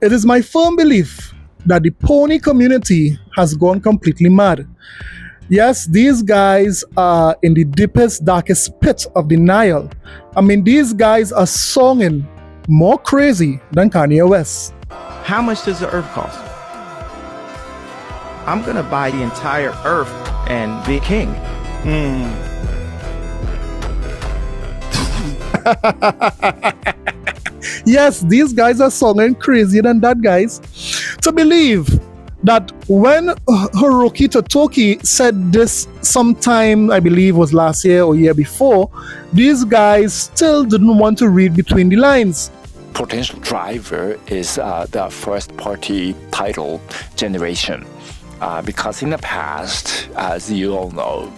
It is my firm belief that the pony community has gone completely mad. Yes, these guys are in the deepest, darkest pit of denial. I mean, these guys are songing more crazy than Kanye West. How much does the earth cost? I'm gonna buy the entire earth and be king. Yes, these guys are songing crazier than that, guys. To believe that when Hiroki Totoki said this sometime, I believe was last year or year before, these guys still didn't want to read between the lines. Potential driver is the first party title generation. Because in the past, as you all know,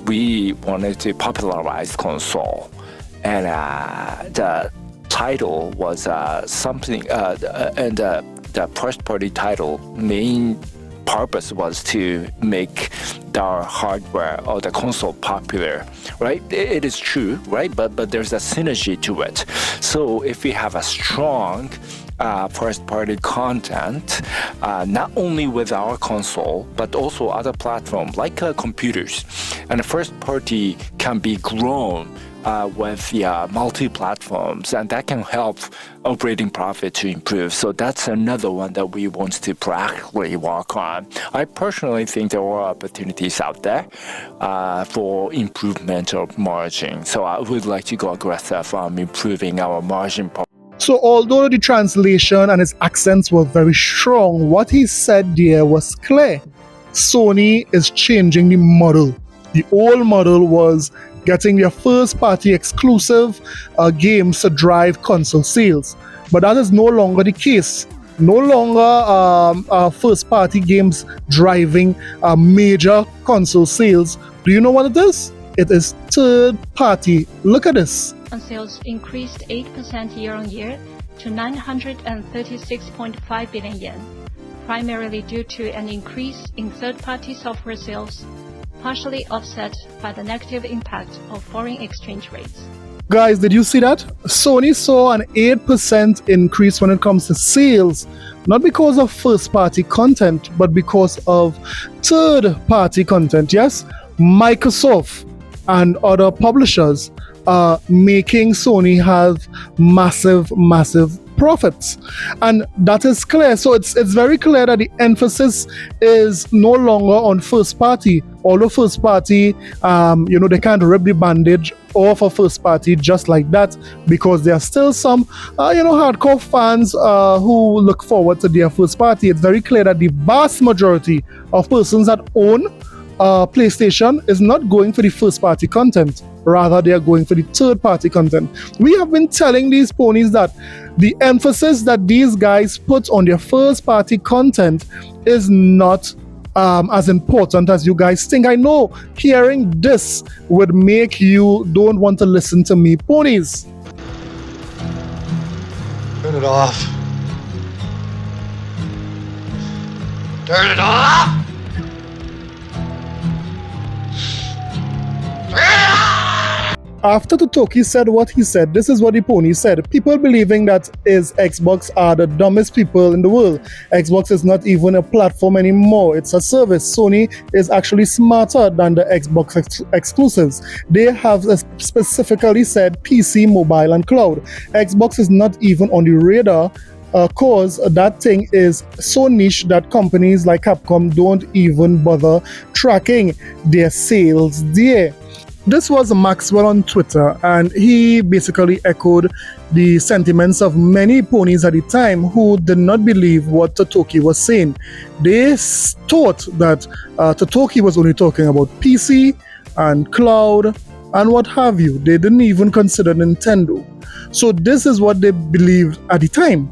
we wanted to popularize console. And the title was something, and the first party title main purpose was to make the hardware or the console popular, right? It is true, right? But there's a synergy to it. So if we have a strong first-party content, not only with our console, but also other platforms like computers, and the first-party can be grown with the multi-platforms, and that can help operating profit to improve. So that's another one that we want to practically work on. I personally think there are opportunities out there for improvement of margin. So I would like to go aggressive on improving our margin. So although the translation and his accents were very strong, what he said there was clear. Sony is changing the model. The old model was getting their first-party exclusive games to drive console sales. But that is no longer the case. No longer first-party games driving major console sales. Do you know what it is? It is third-party. Look at this. Sales increased 8% year-on-year to 936.5 billion yen, primarily due to an increase in third-party software sales, partially offset by the negative impact of foreign exchange rates. Guys, did you see that? Sony saw an 8% increase when it comes to sales, not because of first-party content, but because of third-party content. Yes, Microsoft and other publishers are making Sony have massive profits, and that is clear. So it's very clear that the emphasis is no longer on first party. Although first party, they can't rip the bandage off a first party just like that, because there are still some hardcore fans who look forward to their first party. It's very clear that the vast majority of persons that own PlayStation is not going for the first party content. Rather, they are going for the third party content. We have been telling these ponies that the emphasis that these guys put on their first party content is not as important as you guys think. I know hearing this would make you don't want to listen to me, ponies. Turn it off. Turn it off! After Totoki said what he said, this is what the pony said. People believing that is Xbox are the dumbest people in the world. Xbox is not even a platform anymore. It's a service. Sony is actually smarter than the Xbox exclusives. They have specifically said PC, mobile, and cloud. Xbox is not even on the radar, cause that thing is so niche that companies like Capcom don't even bother tracking their sales there. This was Maxwell on Twitter, and he basically echoed the sentiments of many ponies at the time who did not believe what Totoki was saying. They thought that Totoki was only talking about PC and cloud and what have you. They didn't even consider Nintendo. So this is what they believed at the time.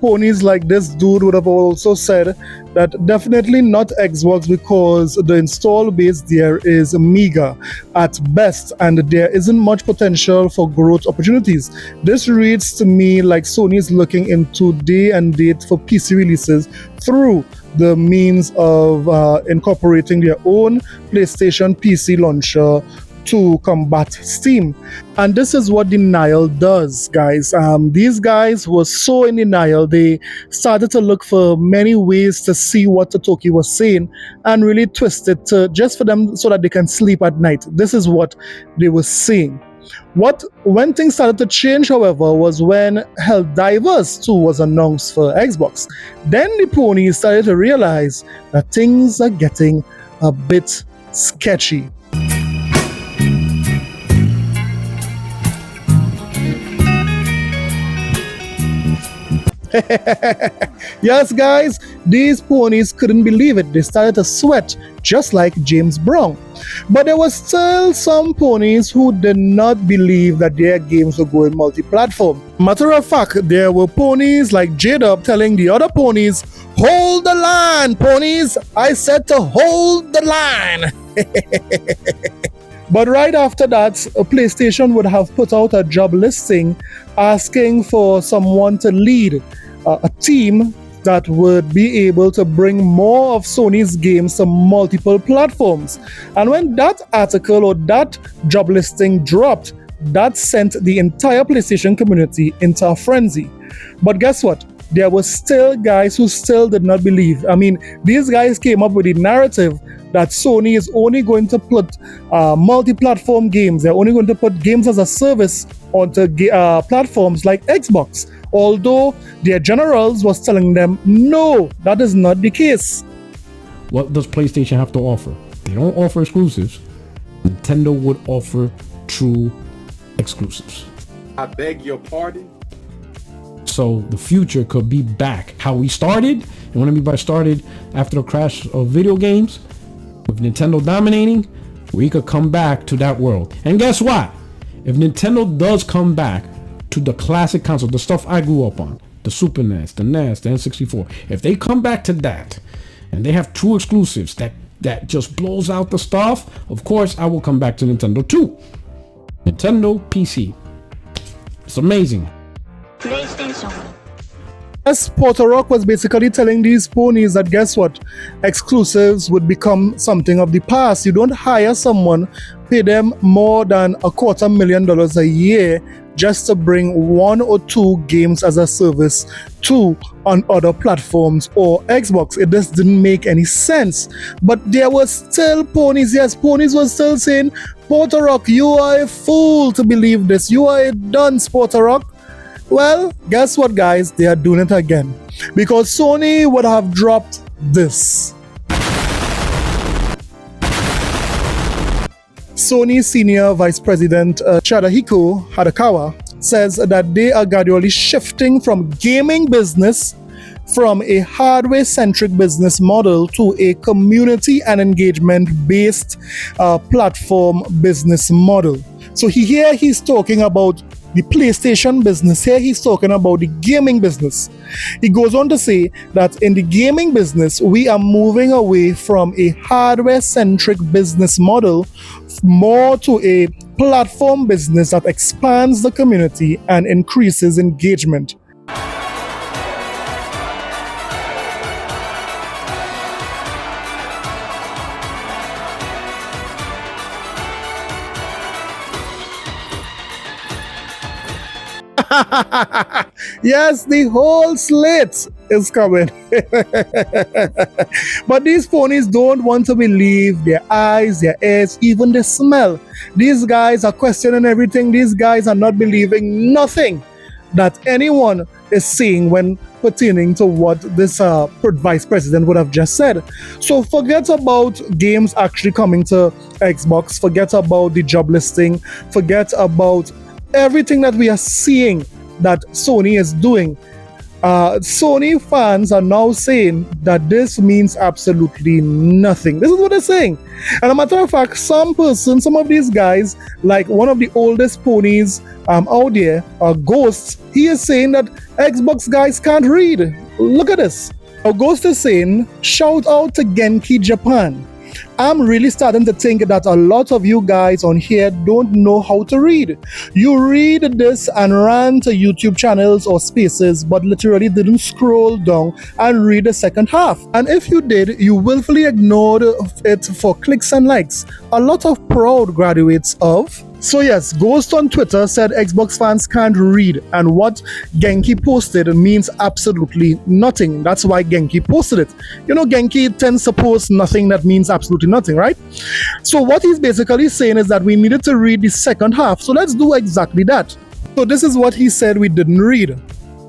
Ponies like this dude would have also said that definitely not Xbox, because the install base there is meager at best and there isn't much potential for growth opportunities. This reads to me like Sony is looking into day and date for PC releases through the means of incorporating their own PlayStation PC launcher to combat Steam. And this is what denial does, guys. These guys were so in denial, they started to look for many ways to see what Totoki was saying and really twist it to, just for them so that they can sleep at night. This is what they were saying. When things started to change, however, was when Helldivers 2 was announced for Xbox. Then the ponies started to realize that things are getting a bit sketchy. Yes, guys, these ponies couldn't believe it. They started to sweat, just like James Brown. But there were still some ponies who did not believe that their games were going multi-platform. Matter of fact, there were ponies like J-Dub telling the other ponies, "Hold the line, ponies! I said to hold the line!" But right after that, PlayStation would have put out a job listing asking for someone to lead a team that would be able to bring more of Sony's games to multiple platforms. And when that article or that job listing dropped, that sent the entire PlayStation community into a frenzy. But guess what? There were still guys who still did not believe. I mean, these guys came up with the narrative that Sony is only going to put multi-platform games. They're only going to put games as a service onto platforms like Xbox. Although their generals was telling them, no, that is not the case. What does PlayStation have to offer? They don't offer exclusives. Nintendo would offer true exclusives. I beg your pardon? So the future could be back. How we started, and what I mean by started, after the crash of video games, with Nintendo dominating, we could come back to that world. And guess what? If Nintendo does come back to the classic console, the stuff I grew up on, the Super NES, the NES, the N64, if they come back to that, and they have true exclusives that just blows out the stuff, of course I will come back to Nintendo too. Nintendo PC. It's amazing. PlayStation. Yes, Porter Rock was basically telling these ponies that guess what? Exclusives would become something of the past. You don't hire someone, pay them more than $250,000 a year just to bring 1 or 2 games as a service to on other platforms or Xbox. It just didn't make any sense. But there were still ponies. Yes, ponies were still saying, Porter Rock, you are a fool to believe this. You are a dunce, Porter Rock. Well, guess what, guys? They are doing it again. Because Sony would have dropped this. Sony Senior Vice President Chadahiko Hadakawa says that they are gradually shifting from gaming business from a hardware-centric business model to a community and engagement-based platform business model. So here he's talking about the PlayStation business. Here he's talking about the gaming business. He goes on to say that in the gaming business, we are moving away from a hardware-centric business model more to a platform business that expands the community and increases engagement. Yes, the whole slate is coming. But these ponies don't want to believe their eyes, their ears, even their smell. These guys are questioning everything. These guys are not believing nothing that anyone is saying when pertaining to what this vice president would have just said. So forget about games actually coming to Xbox. Forget about the job listing. Forget about everything that we are seeing that Sony is doing. Sony fans are now saying that this means absolutely nothing. This is what they're saying. And a matter of fact, some of these guys, like one of the oldest ponies out there, Ghost, he is saying that Xbox guys can't read. Look at this. Ghost is saying, shout out to Genki Japan. I'm really starting to think that a lot of you guys on here don't know how to read. You read this and ran to YouTube channels or spaces, but literally didn't scroll down and read the second half. And if you did, you willfully ignored it for clicks and likes. A lot of proud graduates of. So yes, Ghost on Twitter said Xbox fans can't read, and what Genki posted means absolutely nothing. That's why Genki posted it. You know, Genki tends to post nothing that means absolutely nothing, right? So what he's basically saying is that we needed to read the second half. So let's do exactly that. So this is what he said we didn't read.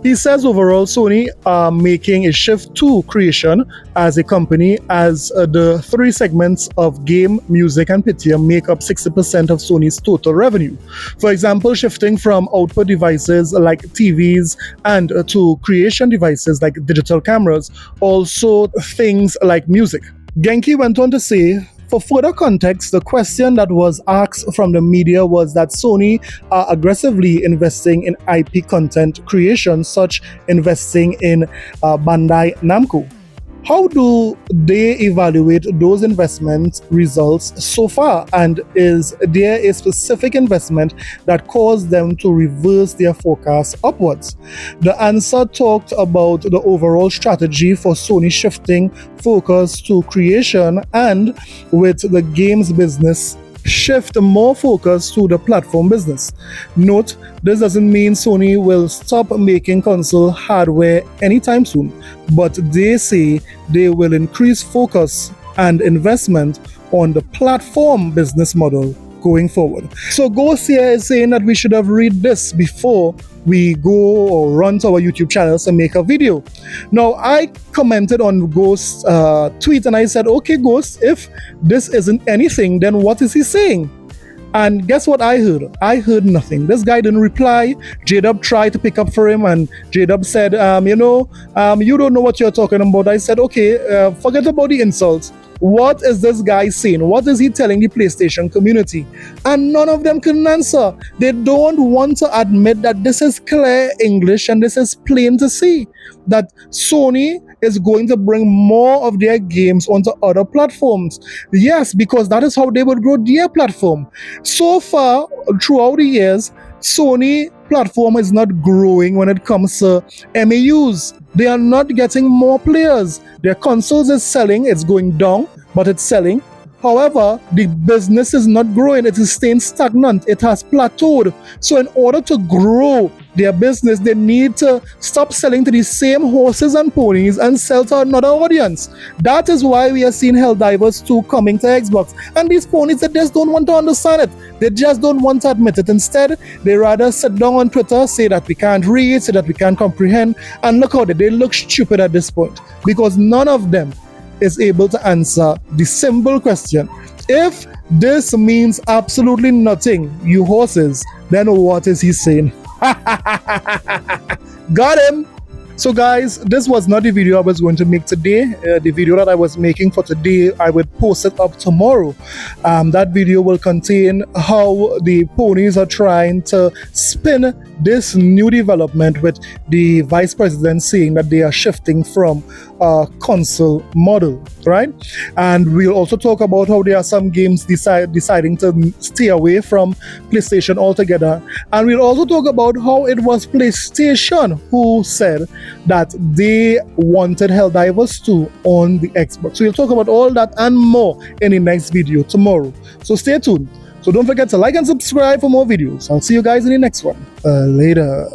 He says overall Sony are making a shift to creation as a company, as the three segments of game, music and picture make up 60% of Sony's total revenue. For example, shifting from output devices like TVs and to creation devices like digital cameras, also things like music. Genki went on to say, for further context, the question that was asked from the media was that Sony are aggressively investing in IP content creation, such investing in Bandai Namco. How do they evaluate those investment results so far? And is there a specific investment that caused them to reverse their forecast upwards? The answer talked about the overall strategy for Sony shifting focus to creation, and with the games business shift more focus to the platform business. Note, this doesn't mean Sony will stop making console hardware anytime soon, but they say they will increase focus and investment on the platform business model going forward. So Ghost here is saying that we should have read this before we go or run to our YouTube channels and make a video. Now, I commented on Ghost's tweet and I said, okay, Ghost, if this isn't anything, then what is he saying? And guess what I heard? I heard nothing. This guy didn't reply. J-Dub tried to pick up for him, and J-Dub said, you don't know what you're talking about. I said, okay, forget about the insults. What is this guy saying? What is he telling the PlayStation community? And none of them can answer. They don't want to admit that this is clear English and this is plain to see that Sony is going to bring more of their games onto other platforms. Yes, because that is how they will grow their platform. So far, throughout the years, Sony platform is not growing when it comes to MAUs. They are not getting more players. Their consoles is selling, it's going down, but it's selling. However, the business is not growing, it is staying stagnant, it has plateaued. So in order to grow their business, they need to stop selling to the same horses and ponies and sell to another audience. That is why we are seeing Helldivers 2 coming to Xbox. And these ponies, they just don't want to understand it. They just don't want to admit it. Instead, they rather sit down on Twitter, say that we can't read, say that we can't comprehend, and look how they look stupid at this point, because none of them is able to answer the simple question. If this means absolutely nothing, you horses, then what is he saying? Got him! So guys, this was not the video I was going to make today. The video that I was making for today, I would post it up tomorrow. That video will contain how the ponies are trying to spin this new development, with the vice president saying that they are shifting from a console model, right? And we'll also talk about how there are some games deciding to stay away from PlayStation altogether. And we'll also talk about how it was PlayStation who said that they wanted Helldivers 2 on the Xbox. So we'll talk about all that and more in the next video tomorrow. So stay tuned. So don't forget to like and subscribe for more videos. I'll see you guys in the next one. Later.